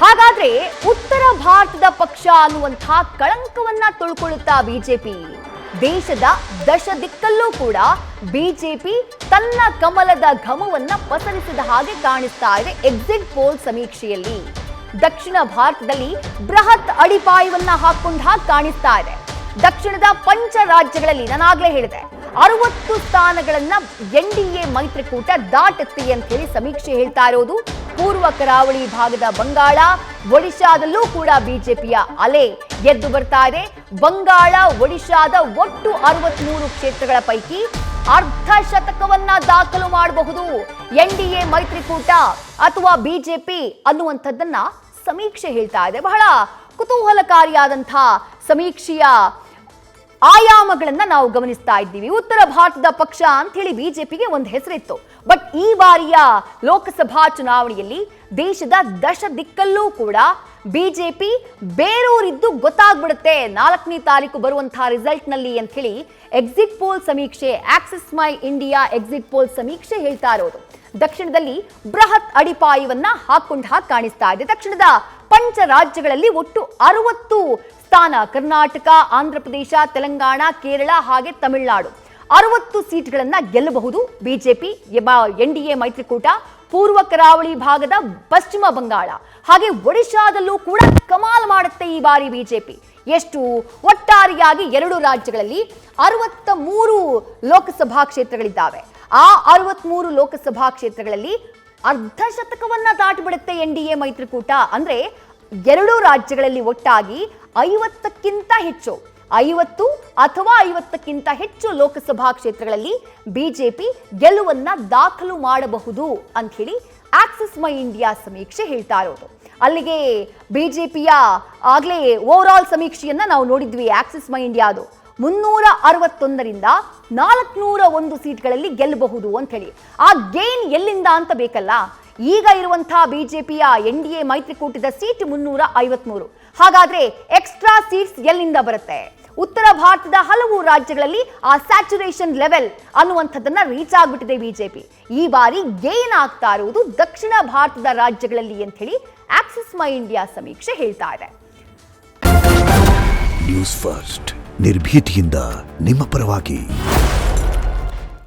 ಹಾಗಾದ್ರೆ ಉತ್ತರ ಭಾರತದ ಪಕ್ಷ ಅನ್ನುವಂತಹ ಕಳಂಕವನ್ನ ತುಳ್ಕೊಳ್ಳುತ್ತಾ ಬಿಜೆಪಿ ದೇಶದ ದಶ ದಿಕ್ಕಲ್ಲೂ ಕೂಡ ಬಿಜೆಪಿ ತನ್ನ ಕಮಲದ ಘಮವನ್ನ ಪಸರಿಸಿದ ಹಾಗೆ ಕಾಣಿಸ್ತಾ ಇದೆ ಎಕ್ಸಿಟ್ ಪೋಲ್ ಸಮೀಕ್ಷೆಯಲ್ಲಿ. ದಕ್ಷಿಣ ಭಾರತದಲ್ಲಿ ಬೃಹತ್ ಅಡಿಪಾಯವನ್ನ ಹಾಕೊಂಡ ಹಾಗೆ ಕಾಣಿಸ್ತಾ ಇದೆ. ದಕ್ಷಿಣದ ಪಂಚ ರಾಜ್ಯಗಳಲ್ಲಿ ನಾನಾಗ್ಲೇ ಹೇಳಿದೆ 60 ಸ್ಥಾನಗಳನ್ನ ಎನ್ಡಿಎ ಮೈತ್ರಿಕೂಟ ದಾಟುತ್ತೆ ಅಂತ ಹೇಳಿ ಸಮೀಕ್ಷೆ ಹೇಳ್ತಾ ಇರೋದು. ಪೂರ್ವ ಕರಾವಳಿ ಭಾಗದ ಬಂಗಾಳ, ಒಡಿಶಾದಲ್ಲೂ ಕೂಡ ಬಿಜೆಪಿಯ ಅಲೆ ಎದ್ದು ಬರ್ತಾ ಇದೆ. ಬಂಗಾಳ, ಒಡಿಶಾದ ಒಟ್ಟು 63 ಕ್ಷೇತ್ರಗಳ ಪೈಕಿ ಅರ್ಧ ಶತಕವನ್ನ ದಾಖಲು ಮಾಡಬಹುದು ಎನ್ಡಿಎ ಮೈತ್ರಿಕೂಟ ಅಥವಾ ಬಿಜೆಪಿ ಅನ್ನುವಂಥದ್ದನ್ನ ಸಮೀಕ್ಷೆ ಹೇಳ್ತಾ ಇದೆ. ಬಹಳ ಕುತೂಹಲಕಾರಿಯಾದಂತಹ ಸಮೀಕ್ಷೆಯ ಆಯಾಮಗಳನ್ನ ನಾವು ಗಮನಿಸ್ತಾ ಇದ್ದೀವಿ. ಉತ್ತರ ಭಾರತದ ಪಕ್ಷ ಅಂತ ಹೇಳಿ ಬಿಜೆಪಿಗೆ ಒಂದು ಹೆಸರಿತ್ತು. ಬಟ್ ಈ ಬಾರಿಯ ಲೋಕಸಭಾ ಚುನಾವಣೆಯಲ್ಲಿ ದೇಶದ ದಶ ದಿಕ್ಕಲ್ಲೂ ಕೂಡ ಬಿಜೆಪಿ ಬೇರೂರಿದ್ದು ಗೊತ್ತಾಗ್ಬಿಡುತ್ತೆ 4ನೇ ತಾರೀಕು ಬರುವಂತಹ ರಿಸಲ್ಟ್ ನಲ್ಲಿ ಅಂತ ಹೇಳಿ ಎಕ್ಸಿಟ್ ಪೋಲ್ ಸಮೀಕ್ಷೆ, ಆಕ್ಸಿಸ್ ಮೈ ಇಂಡಿಯಾ ಎಕ್ಸಿಟ್ ಪೋಲ್ ಸಮೀಕ್ಷೆ ಹೇಳ್ತಾ ಇರೋದು. ದಕ್ಷಿಣದಲ್ಲಿ ಬೃಹತ್ ಅಡಿಪಾಯವನ್ನ ಹಾಕೊಂಡ ಹಾಗೆ ಕಾಣಿಸ್ತಾ ಇದೆ. ದಕ್ಷಿಣದ ಪಂಚ ರಾಜ್ಯಗಳಲ್ಲಿ ಒಟ್ಟು 60 ಸ್ಥಾನ ಕರ್ನಾಟಕ, ಆಂಧ್ರ ಪ್ರದೇಶ, ತೆಲಂಗಾಣ, ಕೇರಳ ಹಾಗೆ ತಮಿಳುನಾಡು 60 ಸೀಟ್ಗಳನ್ನ ಗೆಲ್ಲಬಹುದು ಬಿಜೆಪಿ ಎನ್ಡಿಎ ಮೈತ್ರಿಕೂಟ. ಪೂರ್ವ ಕರಾವಳಿ ಭಾಗದ ಪಶ್ಚಿಮ ಬಂಗಾಳ ಹಾಗೆ ಒಡಿಶಾದಲ್ಲೂ ಕೂಡ ಕಮಾಲ್ ಮಾಡುತ್ತೆ ಈ ಬಾರಿ ಬಿಜೆಪಿ. ಎಷ್ಟು? ಒಟ್ಟಾರೆಯಾಗಿ 2 ರಾಜ್ಯಗಳಲ್ಲಿ 63 ಲೋಕಸಭಾ ಕ್ಷೇತ್ರಗಳಿದ್ದಾವೆ. ಆ 63 ಲೋಕಸಭಾ ಕ್ಷೇತ್ರಗಳಲ್ಲಿ ಅರ್ಧ ಶತಕವನ್ನ ದಾಟಿಬಿಡುತ್ತೆ ಎನ್ಡಿಎ ಮೈತ್ರಿಕೂಟ. ಅಂದ್ರೆ 2 ರಾಜ್ಯಗಳಲ್ಲಿ ಒಟ್ಟಾಗಿ 50ಕ್ಕಿಂತ ಹೆಚ್ಚು 50 ಅಥವಾ 50ಕ್ಕಿಂತ ಹೆಚ್ಚು ಲೋಕಸಭಾ ಕ್ಷೇತ್ರಗಳಲ್ಲಿ ಬಿಜೆಪಿ ಗೆಲುವನ್ನ ದಾಖಲು ಮಾಡಬಹುದು ಅಂತ ಹೇಳಿ ಆಕ್ಸಿಸ್ ಮೈ ಇಂಡಿಯಾ ಸಮೀಕ್ಷೆ ಹೇಳ್ತಾ ಇರೋದು. ಅಲ್ಲಿಗೆ ಬಿಜೆಪಿಯ ಆಗ್ಲೇ ಓವರ್ ಆಲ್ ಸಮೀಕ್ಷೆಯನ್ನ ನಾವು ನೋಡಿದ್ವಿ. ಆಕ್ಸಿಸ್ ಮೈ ಇಂಡಿಯಾದು 361ರಿಂದ 401 ಸೀಟ್ಗಳಲ್ಲಿ ಗೆಲ್ಲಬಹುದು ಅಂತ ಹೇಳಿ. ಆ ಗೇನ್ ಎಲ್ಲಿಂದ ಅಂತ ಬೇಕಲ್ಲ. ಈಗ ಇರುವಂತಹ ಬಿಜೆಪಿಯ ಎನ್ಡಿಎ ಮೈತ್ರಿಕೂಟದ ಸೀಟ್ 353. ಹಾಗಾದ್ರೆ ಎಕ್ಸ್ಟ್ರಾ ಸೀಟ್ಸ್ ಎಲ್ಲಿಂದ ಬರುತ್ತೆ? ಉತ್ತರ ಭಾರತದ ಹಲವು ರಾಜ್ಯಗಳಲ್ಲಿ ಆ ಸ್ಯಾಚುರೇಷನ್ ಲೆವೆಲ್ ಅನ್ನುವಂಥದ್ದನ್ನ ರೀಚ್ ಆಗ್ಬಿಟ್ಟಿದೆ ಬಿಜೆಪಿ. ಈ ಬಾರಿ ಗೇನ್ ಆಗ್ತಾ ಇರುವುದು ದಕ್ಷಿಣ ಭಾರತದ ರಾಜ್ಯಗಳಲ್ಲಿ ಅಂತ ಹೇಳಿ ಆಕ್ಸಿಸ್ ಮೈ ಇಂಡಿಯಾ ಸಮೀಕ್ಷೆ ಹೇಳ್ತಾ ಇದೆ. ನ್ಯೂಸ್ ಫಸ್ಟ್ ನಿರ್ಭೀತಿಯಿಂದ ನಿಮ್ಮ ಪರವಾಗಿ.